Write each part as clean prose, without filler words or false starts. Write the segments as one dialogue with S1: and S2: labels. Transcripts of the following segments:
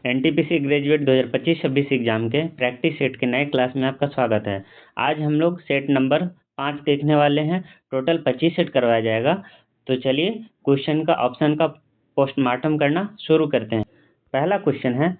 S1: NTPC graduate 2025-26 exam के practice set के नए क्लास में आपका स्वागत है। आज हम लोग सेट नंबर 5 देखने वाले हैं। टोटल 25 सेट करवाया जाएगा। तो चलिए क्वेश्चन का ऑप्शन का पोस्टमार्टम करना शुरू करते हैं। पहला क्वेश्चन है,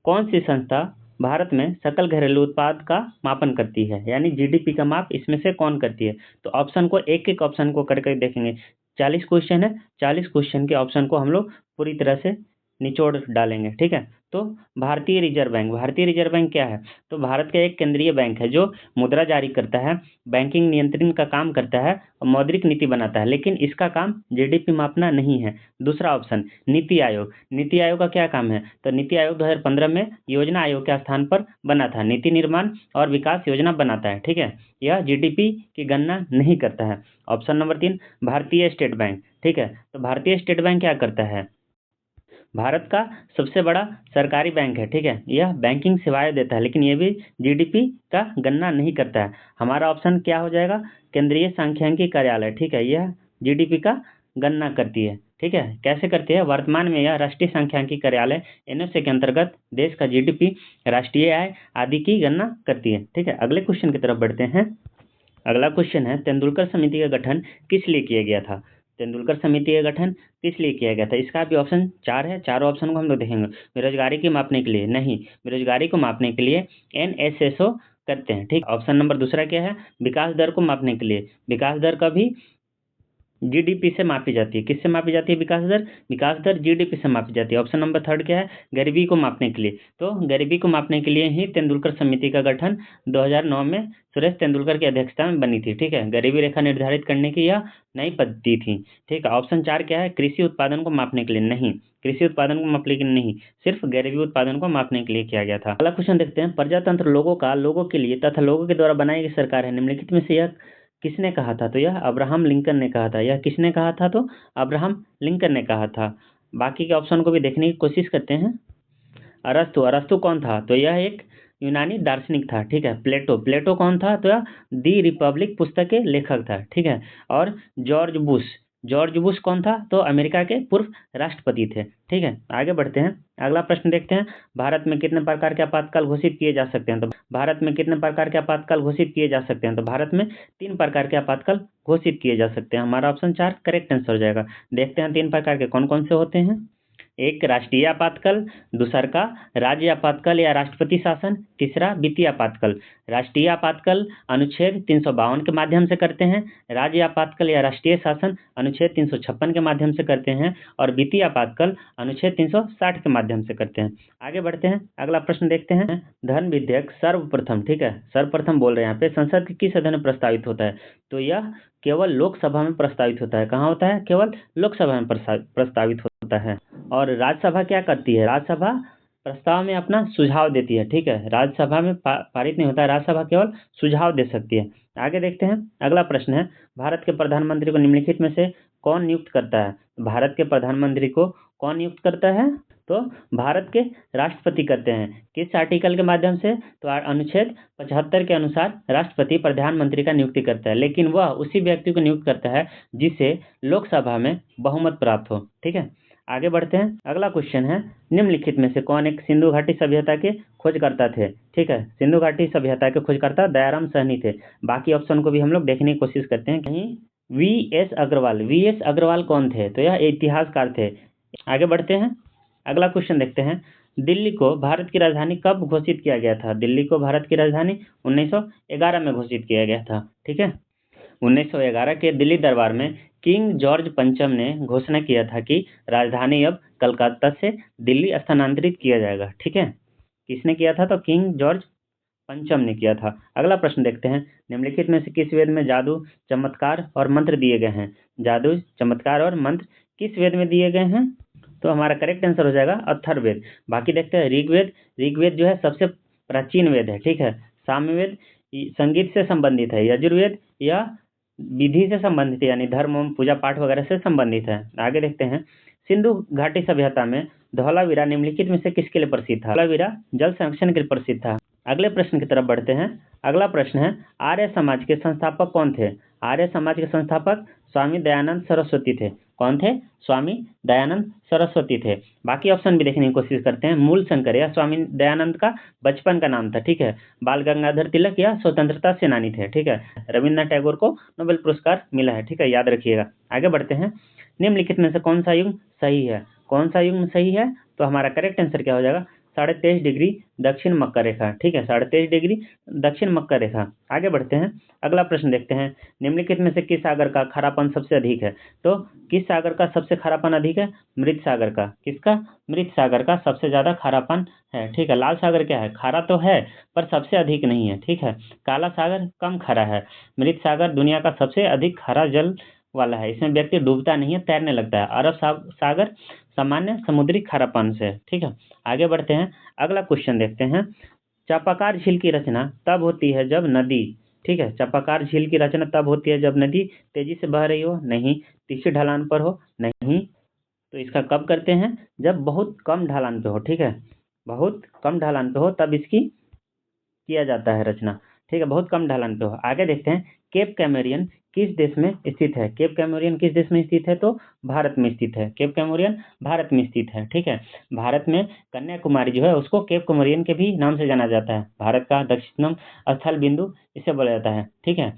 S1: कौन सी संस्था भारत में सकल घरेलू उत्पाद का मापन करती है, यानी जीडीपी का माप इसमें से कौन करती है। तो ऑप्शन को एक एक ऑप्शन को करके देखेंगे। 40 क्वेश्चन है, 40 क्वेश्चन के ऑप्शन को हम लोग पूरी तरह से निचोड़ डालेंगे। ठीक है, तो भारतीय रिजर्व बैंक, भारतीय रिजर्व बैंक क्या है, तो भारत का एक केंद्रीय बैंक है जो मुद्रा जारी करता है, बैंकिंग नियंत्रण का काम करता है और मौद्रिक नीति बनाता है, लेकिन इसका काम जीडीपी मापना नहीं है। दूसरा ऑप्शन नीति आयोग, नीति आयोग का क्या काम है, तो नीति आयोग 2015 में योजना आयोग के स्थान पर बना था, नीति निर्माण और विकास योजना बनाता है। ठीक है, यह जीडीपी की गणना नहीं करता है। ऑप्शन नंबर 3, भारतीय स्टेट बैंक। ठीक है, तो भारतीय स्टेट बैंक क्या करता है, भारत का सबसे बड़ा सरकारी बैंक है। ठीक है, यह बैंकिंग सेवाएं देता है, लेकिन यह भी जीडीपी का गणना नहीं करता है। हमारा ऑप्शन क्या हो जाएगा, केंद्रीय सांख्यिकी कार्यालय। ठीक है, यह जीडीपी का गणना करती है। ठीक है, कैसे करती है, वर्तमान में यह राष्ट्रीय सांख्यिकी कार्यालय एनएसए के अंतर्गत देश का जीडीपी, राष्ट्रीय आय आदि की गणना करती है। ठीक है, अगले क्वेश्चन की तरफ बढ़ते हैं। अगला क्वेश्चन है, तेंदुलकर समिति का गठन किस लिए किया गया था, तेंदुलकर समिति का गठन किस लिए किया गया था। इसका भी ऑप्शन 4 है, चारों ऑप्शन को हम लोग देखेंगे। बेरोजगारी को मापने के लिए नहीं, बेरोजगारी को मापने के लिए एनएसएसओ करते हैं। ठीक, ऑप्शन नंबर दूसरा क्या है, विकास दर को मापने के लिए, विकास दर का भी जीडीपी से मापी जाती है। किससे मापी जाती है विकास दर, विकास दर जीडीपी से मापी जाती है। ऑप्शन नंबर थर्ड क्या है, गरीबी को मापने के लिए, तो गरीबी को मापने के लिए ही तेंदुलकर समिति का गठन 2009 में सुरेश तेंदुलकर की अध्यक्षता में बनी थी। ठीक है, गरीबी रेखा निर्धारित करने की यह नई पद्धति थी। ठीक है, ऑप्शन 4 क्या है, कृषि उत्पादन को मापने के लिए नहीं, कृषि उत्पादन को मापने के लिए नहीं, सिर्फ गरीबी उत्पादन को मापने के लिए किया गया था। अगला क्वेश्चन देखते हैं, प्रजातंत्र लोगों के लिए तथा लोगों के द्वारा बनाई गई सरकार है, निम्नलिखित में से यह किसने कहा था, तो यह अब्राहम लिंकन ने कहा था। यह किसने कहा था, तो अब्राहम लिंकन ने कहा था। बाकी के ऑप्शन को भी देखने की कोशिश करते हैं। अरस्तु, अरस्तु कौन था, तो यह एक यूनानी दार्शनिक था। ठीक है, प्लेटो, प्लेटो कौन था, तो यह दी रिपब्लिक पुस्तक के लेखक था। ठीक है, और जॉर्ज बुश, जॉर्ज बुश कौन था, तो अमेरिका के पूर्व राष्ट्रपति थे। ठीक है, आगे बढ़ते हैं। अगला प्रश्न देखते हैं, भारत में कितने प्रकार के आपातकाल घोषित किए जा सकते हैं, तो भारत में कितने प्रकार के आपातकाल घोषित किए जा सकते हैं, तो भारत में 3 प्रकार के आपातकाल घोषित किए जा सकते हैं। हमारा ऑप्शन 4 करेक्ट आंसर हो जाएगा। देखते हैं 3 प्रकार के कौन कौन से होते हैं। एक राष्ट्रीय आपातकाल, दूसरा का राज्य आपातकाल या राष्ट्रपति शासन, तीसरा वित्तीय आपातकाल। राष्ट्रीय आपातकाल अनुच्छेद 352 के माध्यम से करते हैं, राज्य आपातकाल या राष्ट्रीय शासन अनुच्छेद 356 के माध्यम से करते हैं, और वित्तीय आपातकाल अनुच्छेद 360 के माध्यम से करते हैं। आगे बढ़ते हैं, अगला प्रश्न देखते हैं। धन विधेयक सर्वप्रथम, ठीक है, सर्वप्रथम बोल रहे हैं यहाँ पे, संसद के किस सदन में प्रस्तावित होता है, तो यह केवल लोकसभा में प्रस्तावित होता है। कहाँ होता है, केवल लोकसभा में प्रस्तावित होता है। और राज्यसभा क्या करती है, राज्यसभा प्रस्ताव में अपना सुझाव देती है। ठीक है, राज्यसभा में पारित नहीं होता है, राज्यसभा केवल सुझाव दे सकती है। आगे देखते हैं, अगला प्रश्न है, भारत के प्रधानमंत्री को निम्नलिखित में से कौन नियुक्त करता है, भारत के प्रधानमंत्री को कौन नियुक्त करता है, तो भारत के राष्ट्रपति करते हैं। किस आर्टिकल के माध्यम से, तो अनुच्छेद 75 के अनुसार राष्ट्रपति प्रधानमंत्री का नियुक्ति करता है, लेकिन वह उसी व्यक्ति को नियुक्त करता है जिसे लोकसभा में बहुमत प्राप्त हो। ठीक है, आगे बढ़ते हैं। अगला क्वेश्चन है, निम्नलिखित में से कौन एक सिंधु घाटी सभ्यता के खोजकर्ता थे। ठीक है, सिंधु घाटी सभ्यता के खोजकर्ता दयाराम साहनी थे। बाकी ऑप्शन को भी हम लोग देखने की कोशिश करते हैं। कहीं वी.एस. अग्रवाल, वी.एस. अग्रवाल कौन थे, तो यह इतिहासकार थे। आगे बढ़ते हैं, अगला क्वेश्चन देखते हैं, दिल्ली को भारत की राजधानी कब घोषित किया गया था, दिल्ली को भारत की राजधानी 1911 में घोषित किया गया था। ठीक है, 1911 के दिल्ली दरबार में किंग जॉर्ज पंचम ने घोषणा किया था कि राजधानी अब कलकत्ता से दिल्ली स्थानांतरित किया जाएगा। ठीक है, किसने किया था, तो किंग जॉर्ज पंचम ने किया था। अगला प्रश्न देखते हैं, निम्नलिखित में से किस वेद में जादू, चमत्कार और मंत्र दिए गए हैं, जादू, चमत्कार और मंत्र किस वेद में दिए गए हैं, तो हमारा करेक्ट आंसर हो जाएगा अथर्ववेद। बाकी देखते हैं, ऋग्वेद, ऋग्वेद जो है सबसे प्राचीन वेद है। ठीक है, सामवेद संगीत से संबंधित है, यजुर्वेद या विधि से संबंधित है, यानी धर्म पूजा पाठ वगैरह से संबंधित है। आगे देखते हैं, सिंधु घाटी सभ्यता में धौलावीरा निम्नलिखित में से किसके लिए प्रसिद्ध था, धौलावीरा जल संरक्षण के लिए प्रसिद्ध था। अगले प्रश्न की तरफ बढ़ते हैं। अगला प्रश्न है, आर्य समाज के संस्थापक कौन थे, आर्य समाज के संस्थापक स्वामी दयानंद सरस्वती थे। कौन थे? स्वामी दयानंद सरस्वती थे। बाकी ऑप्शन भी देखने की कोशिश करते हैं। मूल शंकर या स्वामी दयानंद का बचपन का नाम था, ठीक है। बाल गंगाधर तिलक या स्वतंत्रता सेनानी थे, ठीक है। रविन्द्रनाथ टैगोर को नोबेल पुरस्कार मिला है, ठीक है, याद रखिएगा। आगे बढ़ते हैं। निम्नलिखित में से कौन सा युग्म सही है? कौन सा युग्म सही है? तो हमारा करेक्ट आंसर क्या हो जाएगा? 23.5 डिग्री दक्षिण मकर रेखा, ठीक है, 23.5 डिग्री दक्षिण मकर रेखा। आगे बढ़ते हैं, अगला प्रश्न देखते हैं। निम्नलिखित में से किस सागर का खारापन सबसे अधिक है? तो किस सागर का सबसे खारापन अधिक है? मृत सागर का। किसका? मृत सागर का सबसे ज्यादा खारापन है, ठीक है। लाल सागर क्या है? खारा तो है पर सबसे अधिक नहीं है, ठीक है। काला सागर कम खारा है। मृत सागर दुनिया का सबसे अधिक खारा जल वाला है। इसमें व्यक्ति डूबता नहीं है, तैरने लगता है। अरब सागर सामान्य समुद्री खारापन से, ठीक है। आगे बढ़ते हैं, अगला क्वेश्चन देखते हैं। चापाकार झील की रचना तब होती है जब नदी, ठीक है, चापाकार झील की रचना तब होती है जब नदी तेजी से बह रही हो, नहीं। तीसरी ढलान पर हो, नहीं। तो इसका कब करते हैं? जब बहुत कम ढलान पे हो, ठीक है, बहुत कम ढलान पे हो तब इसकी किया जाता है रचना, ठीक है, बहुत कम ढलान पे हो। आगे देखते हैं, केप कैमोरियन किस देश में स्थित है? केप कैमोरियन किस देश में स्थित है? तो भारत में स्थित है। केप कैमोरियन भारत में स्थित है, ठीक है। भारत में कन्याकुमारी जो है उसको केप कैमोरियन के भी नाम से जाना जाता है। भारत का दक्षिणतम स्थल बिंदु इसे बोला जाता है, ठीक है।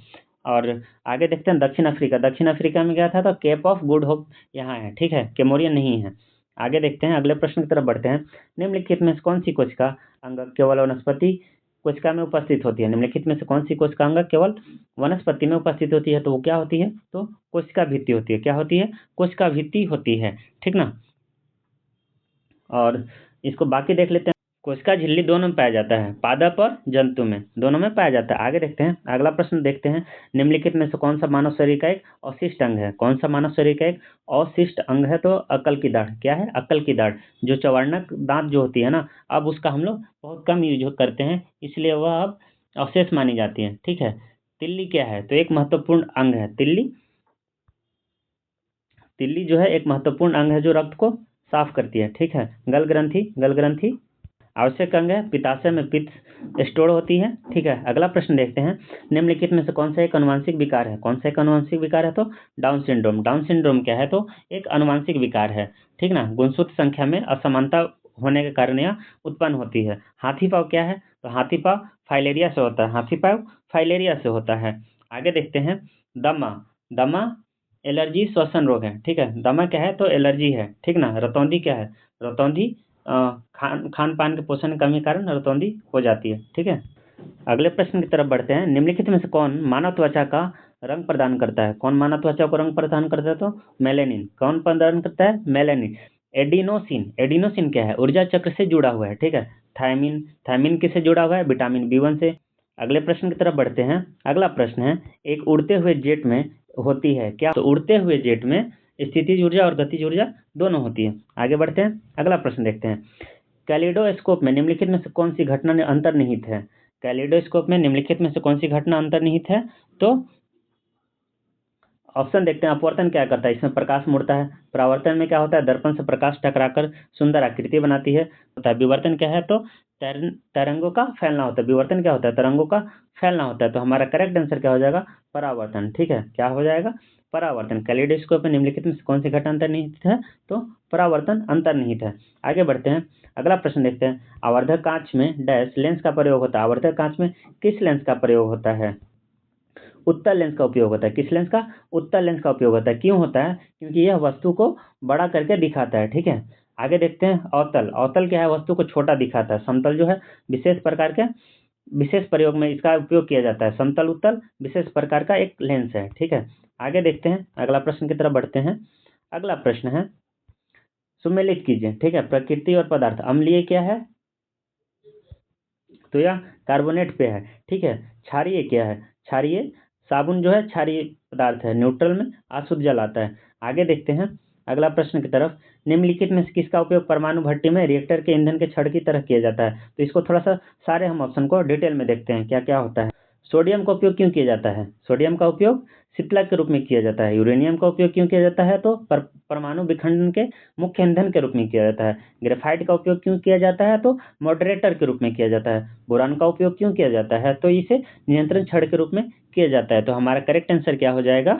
S1: और आगे देखते हैं, दक्षिण अफ्रीका। दक्षिण अफ्रीका में क्या था? तो केप ऑफ गुड होप यहाँ है, ठीक है, कैमोरियन नहीं है। आगे देखते हैं, अगले प्रश्न की तरफ बढ़ते हैं। निम्नलिखित में से कौन सी कोशिका अंग केवल वनस्पति कोशिका में उपस्थित होती है? निम्नलिखित में से कौन सी कोशिका अंग केवल वनस्पति में उपस्थित होती है? तो वो क्या होती है? तो कोशिका भित्ति होती है। क्या होती है? कोशिका भित्ति होती है, ठीक ना। और इसको बाकी देख लेते हैं। कोशिका झिल्ली दोनों में पाया जाता है, पादप और जंतु में, दोनों में पाया जाता है। आगे देखते हैं, अगला प्रश्न देखते हैं। निम्नलिखित में से कौन सा मानव शरीर का एक अवशिष्ट अंग है? कौन सा मानव शरीर का एक अवशिष्ट अंग है? तो अक्ल की दाढ़। क्या है? अक्ल की दाढ़। जो चौवर्णक दांत जो होती है ना, अब उसका हम लोग बहुत कम यूज करते हैं, इसलिए वह अब अवशेष मानी जाती है, ठीक है। तिल्ली क्या है? तो एक महत्वपूर्ण अंग है तिल्ली। तिल्ली जो है एक महत्वपूर्ण अंग है जो रक्त को साफ करती है, ठीक है। गल ग्रंथि आवश्यक अंग है। पित्ताशय में पित्त स्टोर होती है, ठीक है। अगला प्रश्न देखते हैं। निम्नलिखित में से कौन सा एक अनुवांशिक विकार है? कौन सा एक अनुवांशिक विकार है? तो डाउन सिंड्रोम। डाउन सिंड्रोम क्या है? तो एक अनुवांशिक विकार है, ठीक ना। गुणसूत्र संख्या में असमानता होने के कारण यह उत्पन्न होती है। हाथी पाँव क्या है? तो हाथी पाँव फाइलेरिया से होता है। हाथी पाँव फाइलेरिया से होता है। आगे देखते हैं, दमा। दमा एलर्जी श्वसन रोग है, ठीक है। दमा क्या है? तो एलर्जी है, ठीक ना। रतौंधी क्या है? रतौंधी खान पान के पोषण की कमी के कारण रतौंधी हो जाती है, ठीक है। अगले प्रश्न की तरफ बढ़ते हैं। निम्नलिखित में से कौन मानव त्वचा का रंग प्रदान करता है? कौन मानव त्वचा को रंग प्रदान करता है? तो मेलेनिन। कौन प्रदान करता है? मेलेनिन। एडिनोसिन। एडिनोसिन क्या है? ऊर्जा चक्र से जुड़ा हुआ है, ठीक है। थायमिन। थायमिन किससे जुड़ा हुआ है? विटामिन B1 से। अगले प्रश्न की तरफ बढ़ते हैं। अगला प्रश्न है, एक उड़ते हुए जेट में होती है क्या? तो उड़ते हुए जेट में स्थितिज ऊर्जा और गतिज ऊर्जा दोनों होती है। आगे बढ़ते हैं, अगला प्रश्न देखते हैं। कैलिडोस्कोप में निम्नलिखित में से कौन सी घटना अंतर्निहित है? कैलिडोस्कोप में निम्नलिखित में से कौन सी घटना अंतर्निहित है? तो ऑप्शन देखते हैं। अपवर्तन क्या करता है? इसमें प्रकाश मुड़ता है। परावर्तन में क्या होता है? दर्पण से प्रकाश टकराकर सुंदर आकृति बनाती है। विवर्तन क्या है? तो तरंगों का फैलना होता है। विवर्तन क्या होता है? तरंगों का फैलना होता है। तो हमारा करेक्ट आंसर क्या हो जाएगा? परावर्तन, ठीक है। क्या हो जाएगा? परावर्तन। कैलिडोस्कोप में निम्नलिखित में कौन सी घटना अंतर्निहित है? तो परावर्तन अंतर्निहित है। आगे बढ़ते हैं, अगला प्रश्न देखते हैं। आवर्धक कांच में डैश लेंस का प्रयोग होता है। आवर्धक कांच में किस लेंस का प्रयोग होता है? उत्तल लेंस का उपयोग होता है। किस लेंस का? उत्तल लेंस का उपयोग होता है। क्यों होता है? क्योंकि यह वस्तु को बड़ा करके दिखाता है, ठीक है। आगे देखते हैं, अवतल। अवतल क्या है? वस्तु को छोटा दिखाता है। समतल जो है विशेष प्रकार के विशेष प्रयोग में इसका उपयोग किया जाता है। समतल उत्तल विशेष प्रकार का एक लेंस है, ठीक है। आगे देखते हैं, अगला प्रश्न की तरफ बढ़ते हैं। अगला प्रश्न है, सुमेलित कीजिए, ठीक है। प्रकृति और पदार्थ। अम्लीय क्या है? तो यह कार्बोनेट पे है, ठीक है। क्षारीय क्या है? क्षारीय साबुन जो है क्षारीय पदार्थ है। न्यूट्रल में अशुद्ध जल आता है। आगे देखते हैं, अगला प्रश्न की तरफ। निम्नलिखित में से किसका उपयोग परमाणु भट्टी में रिएक्टर के ईंधन के छड़ की तरह किया जाता है? तो इसको थोड़ा सा सारे हम ऑप्शन को डिटेल में देखते हैं क्या क्या होता है। सोडियम का उपयोग क्यों किया जाता है? सोडियम का उपयोग शीतलक के रूप में किया जाता है। यूरेनियम का उपयोग क्यों किया जाता है? तो परमाणु विखंडन के मुख्य ईंधन के रूप में किया जाता है। ग्रेफाइट का उपयोग क्यों किया जाता है? तो मॉडरेटर के रूप में किया जाता है। बोरान का उपयोग क्यों किया जाता है? तो इसे नियंत्रण छड़ के रूप में किया जाता है। तो हमारा करेक्ट आंसर क्या हो जाएगा?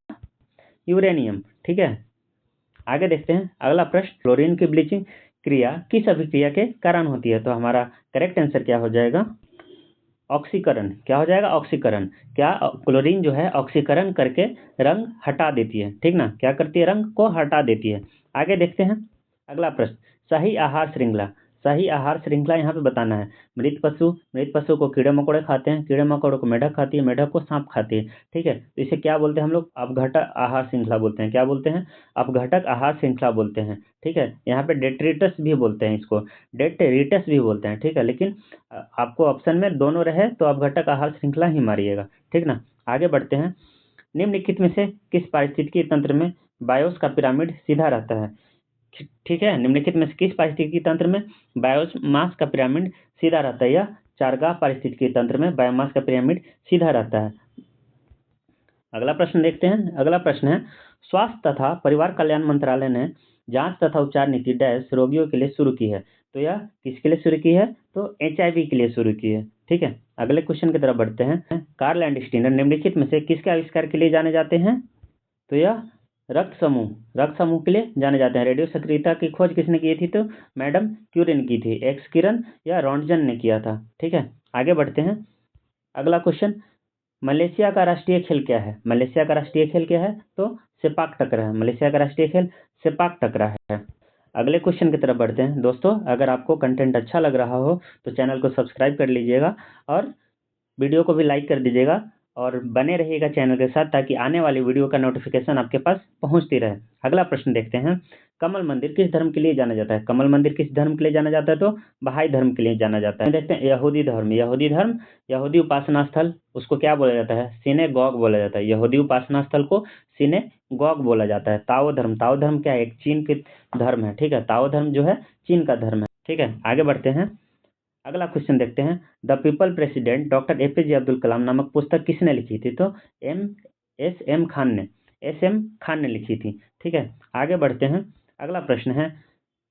S1: यूरेनियम, ठीक है। आगे देखते हैं अगला प्रश्न, क्लोरीन की ब्लीचिंग क्रिया किस अभिक्रिया के कारण होती है? तो हमारा करेक्ट आंसर क्या हो जाएगा? ऑक्सीकरण। क्या हो जाएगा? ऑक्सीकरण। क्या क्लोरीन जो है ऑक्सीकरण करके रंग हटा देती है, ठीक ना, क्या करती है? रंग को हटा देती है। आगे देखते हैं अगला प्रश्न, सही आहार श्रृंखला। सही आहार श्रृंखला यहाँ पे बताना है। मृत पशु को कीड़े मकोड़े खाते हैं, कीड़े मकोड़ों को मेढक खाती है, मेढक को सांप खाती है, ठीक है। तो इसे क्या बोलते हैं हम लोग? अपघटक आहार श्रृंखला बोलते हैं। क्या बोलते हैं? अपघटक आहार श्रृंखला बोलते हैं, ठीक है। यहाँ पे डेट्रिटस भी बोलते हैं इसको, डेट्रिटस भी बोलते हैं, ठीक है। लेकिन आपको ऑप्शन में दोनों रहे तो अपघटक आहार श्रृंखला ही मारिएगा, ठीक ना। आगे बढ़ते हैं, निम्नलिखित में से किस पारिस्थितिकी तंत्र में बायोस का पिरामिड सीधा रहता है? ठीक है, निम्नलिखित में से किस पारिस्थितिकी तंत्र में बायोमास का पिरामिड सीधा रहता है? या चारगाह पारिस्थितिकी तंत्र में बायोमास का पिरामिड सीधा रहता है। अगला प्रश्न देखते हैं। अगला प्रश्न है, स्वास्थ्य तथा परिवार कल्याण मंत्रालय ने जांच तथा उपचार नीति डैश रोगियों के लिए शुरू की है। तो यह किसके लिए शुरू की है? तो HIV के लिए शुरू की है, ठीक है। अगले क्वेश्चन की तरफ बढ़ते हैं। कार्ल लैंडस्टीनर निम्नलिखित में से किसके आविष्कार के लिए जाने जाते हैं? तो यह रक्त समूह के लिए जाने जाते हैं। रेडियो सक्रियता की खोज किसने की थी? तो मैडम क्यूरी ने की थी। एक्स किरण या रॉन्टजन ने किया था, ठीक है। आगे बढ़ते हैं। अगला क्वेश्चन, मलेशिया का राष्ट्रीय खेल क्या है? मलेशिया का राष्ट्रीय खेल क्या है? तो सेपाक टकरा है। मलेशिया का राष्ट्रीय खेल सेपाक टकरा है। अगले क्वेश्चन की तरफ बढ़ते हैं। दोस्तों, अगर आपको कंटेंट अच्छा लग रहा हो तो चैनल को सब्सक्राइब कर लीजिएगा और वीडियो को भी लाइक कर दीजिएगा और बने रहिएगा चैनल के साथ, ताकि आने वाली वीडियो का नोटिफिकेशन आपके पास पहुंचती रहे। अगला प्रश्न देखते हैं, कमल मंदिर किस धर्म के लिए जाना जाता है? कमल मंदिर किस धर्म के लिए जाना जाता है? तो बहाई धर्म के लिए जाना जाता है। देखते हैं यहूदी धर्म। यहूदी उपासना स्थल, उसको क्या बोला जाता है? सिनेगॉग बोला जाता है। यहूदी उपासना स्थल को सिनेगॉग बोला जाता है। ताओ धर्म क्या है? एक चीन के धर्म है, ठीक है। ताओ धर्म जो है चीन का धर्म है, ठीक है। आगे बढ़ते हैं। अगला क्वेश्चन देखते हैं, the people president doctor APJ Abdul Kalam नामक पुस्तक किसने लिखी थी? तो एस एम खान ने लिखी थी, ठीक है। आगे बढ़ते हैं। अगला प्रश्न है,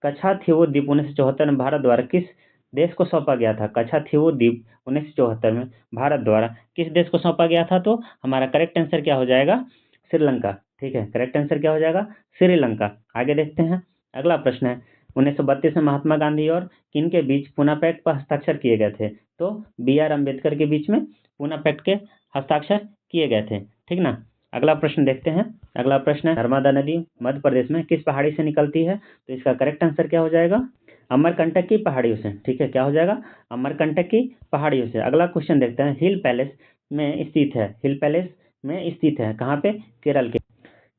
S1: कच्छाथीवो द्वीप 1974 में भारत द्वारा किस देश को सौंपा गया था? कच्छाथीवो द्वीप 1974 में भारत द्वारा किस देश को सौंपा गया था? तो हमारा करेक्ट आंसर क्या हो जाएगा? श्रीलंका, ठीक है। करेक्ट आंसर क्या हो जाएगा? श्रीलंका। आगे देखते हैं। अगला प्रश्न है, 1932 में महात्मा गांधी और किन के बीच पूना पैक्ट पर हस्ताक्षर किए गए थे? तो BR अम्बेडकर के बीच में पूना पैक्ट के हस्ताक्षर किए गए थे, ठीक ना। अगला प्रश्न देखते हैं। अगला प्रश्न है, नर्मदा नदी मध्य प्रदेश में किस पहाड़ी से निकलती है? तो इसका करेक्ट आंसर क्या हो जाएगा? अमरकंटक की पहाड़ियों से, ठीक है। क्या हो जाएगा? अमरकंटक की पहाड़ियों से। अगला क्वेश्चन देखते हैं, हिल पैलेस में स्थित है कहाँ पे?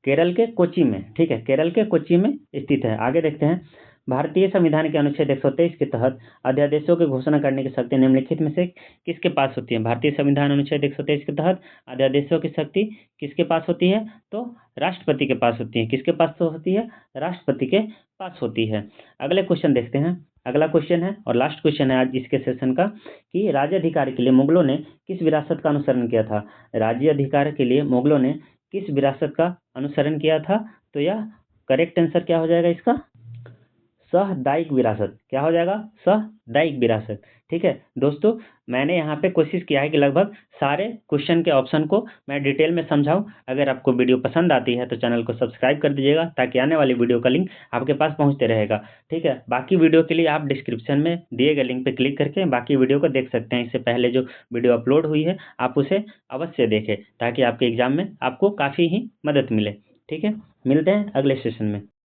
S1: केरल के कोच्चि में, ठीक है। केरल के कोच्चि में स्थित है। आगे देखते हैं, भारतीय संविधान के अनुच्छेद 123 के तहत अध्यादेशों की घोषणा करने की शक्ति निम्नलिखित में से किसके पास होती है? भारतीय संविधान अनुच्छेद 123 के तहत अध्यादेशों की शक्ति किसके पास होती है? तो राष्ट्रपति के पास होती है। किसके पास तो होती है? राष्ट्रपति के पास होती है। अगले क्वेश्चन देखते हैं। अगला क्वेश्चन है और लास्ट क्वेश्चन है आज इसके सेशन का, कि राज्य अधिकार के लिए मुगलों ने किस विरासत का अनुसरण किया था? राज्य अधिकार के लिए मुगलों ने किस विरासत का अनुसरण किया था? तो यह करेक्ट आंसर क्या हो जाएगा इसका? सामुदायिक विरासत। क्या हो जाएगा? सामुदायिक विरासत, ठीक है। दोस्तों, मैंने यहाँ पे कोशिश किया है कि लगभग सारे क्वेश्चन के ऑप्शन को मैं डिटेल में समझाऊं। अगर आपको वीडियो पसंद आती है तो चैनल को सब्सक्राइब कर दीजिएगा, ताकि आने वाली वीडियो का लिंक आपके पास पहुंचते रहेगा, ठीक है। बाकी वीडियो के लिए आप डिस्क्रिप्शन में दिए गए लिंक पर क्लिक करके बाकी वीडियो को देख सकते हैं। इससे पहले जो वीडियो अपलोड हुई है आप उसे अवश्य देखें, ताकि आपके एग्जाम में आपको काफ़ी ही मदद मिले, ठीक है। मिलते हैं अगले सेशन में।